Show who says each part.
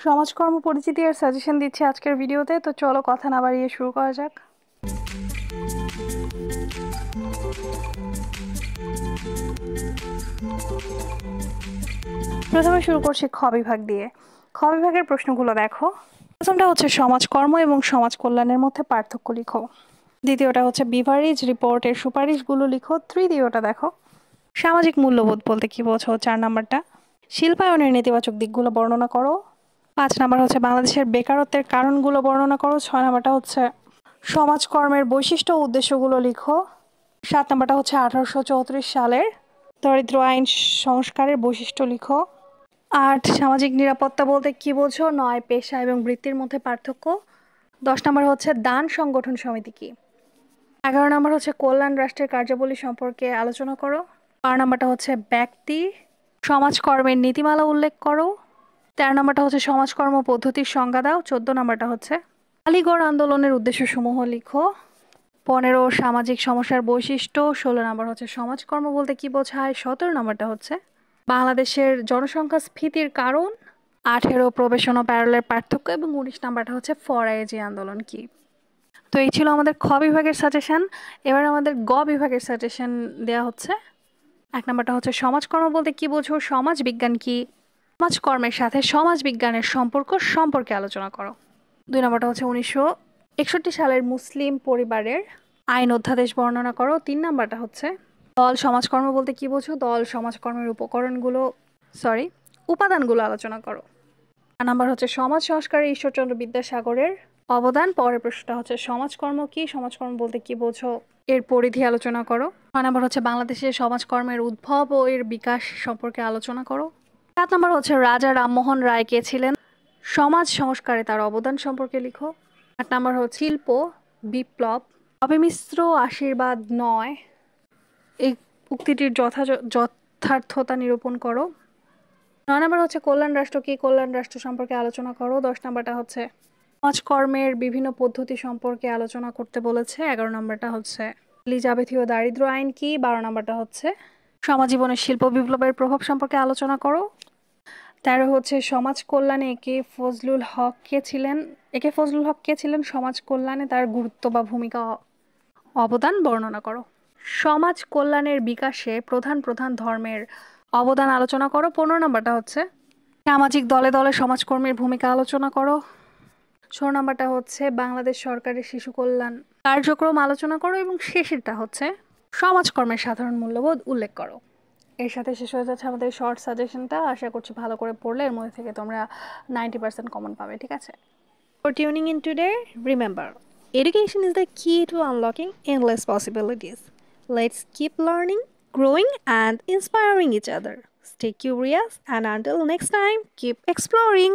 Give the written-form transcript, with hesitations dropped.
Speaker 1: সমাজকর্ম পরিচিতি আর সাজেশন দিচ্ছি আজকের ভিডিওতে। তো চলো কথা না বাড়িয়ে শুরু করা যাক। প্রথমে শুরু করছি খ বিভাগ দিয়ে। খ বিভাগের প্রশ্নগুলো দেখো। প্রথমটা হচ্ছে সমাজকর্ম এবং সমাজ কল্যাণের মধ্যে পার্থক্য লিখো। দ্বিতীয়টা হচ্ছে বিভারিজ রিপোর্টের সুপারিশগুলো লিখো। তৃতীয়টা দেখো সামাজিক মূল্যবোধ বলতে কি বোঝো। 4 নাম্বারটা শিল্পায়নের নেতিবাচক দিকগুলো বর্ণনা করো। 5 নাম্বার হচ্ছে বাংলাদেশের বেকারত্বের কারণগুলো বর্ণনা করো। 6 নাম্বারটা হচ্ছে সমাজকর্মের বৈশিষ্ট্য ও উদ্দেশ্যগুলো লিখো। 7 নাম্বারটা হচ্ছে 1834 সালের দরিদ্র আইন সংস্কারের বৈশিষ্ট্য লিখো। 8 সামাজিক নিরাপত্তা বলতে কি বোঝো। 9 পেশা এবং বৃত্তির মধ্যে পার্থক্য। 10 নাম্বার হচ্ছে দান সংগঠন সমিতি কি। 11 নাম্বার হচ্ছে কল্যাণ রাষ্ট্রের কার্যাবলী সম্পর্কে আলোচনা করো। 12 নাম্বারটা হচ্ছে ব্যক্তি সমাজকর্মের নীতিমালা উল্লেখ করো। 13 নাম্বারটা হচ্ছে সমাজকর্ম পদ্ধতির সংজ্ঞা দাও। 14 নাম্বারটা হচ্ছে আলিগড় আন্দোলনের উদ্দেশ্যসমূহ লিখো। 15 সামাজিক সমস্যার বৈশিষ্ট্য। 16 নাম্বার হচ্ছে সমাজকর্ম বলতে কি বোঝায়। 17 নাম্বারটা হচ্ছে বাংলাদেশের জনসংখ্যা স্ফীতির কারণ। 18 প্রবেশন ও প্যারোলের পার্থক্য এবং 19 নাম্বারটা হচ্ছে ফরায়েজি আন্দোলন কি। তো এই ছিল আমাদের খ বিভাগের সাজেশন। এবার আমাদের গ বিভাগের সাজেশন দেওয়া হচ্ছে। 1 নাম্বারটা হচ্ছে সমাজকর্ম বলতে কি বোঝো। সমাজ বিজ্ঞান কি। সমাজকর্মের সাথে সমাজ বিজ্ঞানের সম্পর্ক সম্পর্কে আলোচনা করো। 2 নাম্বারটা হচ্ছে 1961 সালের মুসলিম পরিবারের আইন অধ্যাদেশ বর্ণনা করো। 3 নাম্বারটা হচ্ছে দল সমাজকর্ম বলতে কি বোঝো। দল সমাজকর্মের উপাদানগুলো আলোচনা করো। 4 নাম্বার হচ্ছে সমাজ সংস্কারে ঈশ্বরচন্দ্র বিদ্যাসাগরের অবদান। পরের প্রশ্নটা হচ্ছে সমাজকর্ম কি। সমাজকর্ম বলতে কি বোঝো, এর পরিধি আলোচনা করো। 6 নাম্বার হচ্ছে বাংলাদেশের সমাজকর্মের উদ্ভব ও এর বিকাশ সম্পর্কে আলোচনা করো। 7 নাম্বার হচ্ছে রাজা রামমোহন রায় কে ছিলেন, সমাজ সংস্কারে তার অবদান সম্পর্কে লিখো। 8 নাম্বার হচ্ছে শিল্প বিপ্লব অবিমিশ্র আশীর্বাদ নয়, এই উক্তিটির যথার্থতা নিরূপণ করো। 9 নাম্বার হচ্ছে কল্যাণ রাষ্ট্র কি। কল্যাণ রাষ্ট্র সম্পর্কে আলোচনা করো। 10 নাম্বারটা হচ্ছে সমাজকর্মের বিভিন্ন পদ্ধতি সম্পর্কে আলোচনা করতে বলেছে। 11 নাম্বারটা হচ্ছে এলিজাবেথীয় দারিদ্র আইন কি। 12 নাম্বারটা হচ্ছে সমাজীবনের শিল্প বিপ্লবের প্রভাব সম্পর্কে আলোচনা করো। 13 হচ্ছে সমাজ কল্যাণে একে ফজলুল হক কে ছিলেন, সমাজ কল্যাণে তার গুরুত্ব বা ভূমিকা অবদান বর্ণনা করো। সমাজ কল্যাণের বিকাশে প্রধান প্রধান ধর্মের অবদান আলোচনা করো। 15 নাম্বারটা হচ্ছে সামাজিক দলে দলে সমাজকর্মীর ভূমিকা আলোচনা করো। 16 নাম্বারটা হচ্ছে বাংলাদেশ সরকারের শিশু কল্যাণ কার্যক্রম আলোচনা করো এবং শেষেরটা হচ্ছে সমাজকর্মের সাধারণ মূল্যবোধ উল্লেখ করো। এর সাথে শেষ হয়ে যাচ্ছে আমাদের শর্ট সাজেশনটা। আশা করছি ভালো করে পড়লে এর মধ্যে থেকে তোমরা 90% কমন পাবে। ঠিক আছে। For tuning in today, remember, education is the key to unlocking endless possibilities. Let's keep learning, growing, and inspiring each other. Stay curious, and until next time, keep exploring.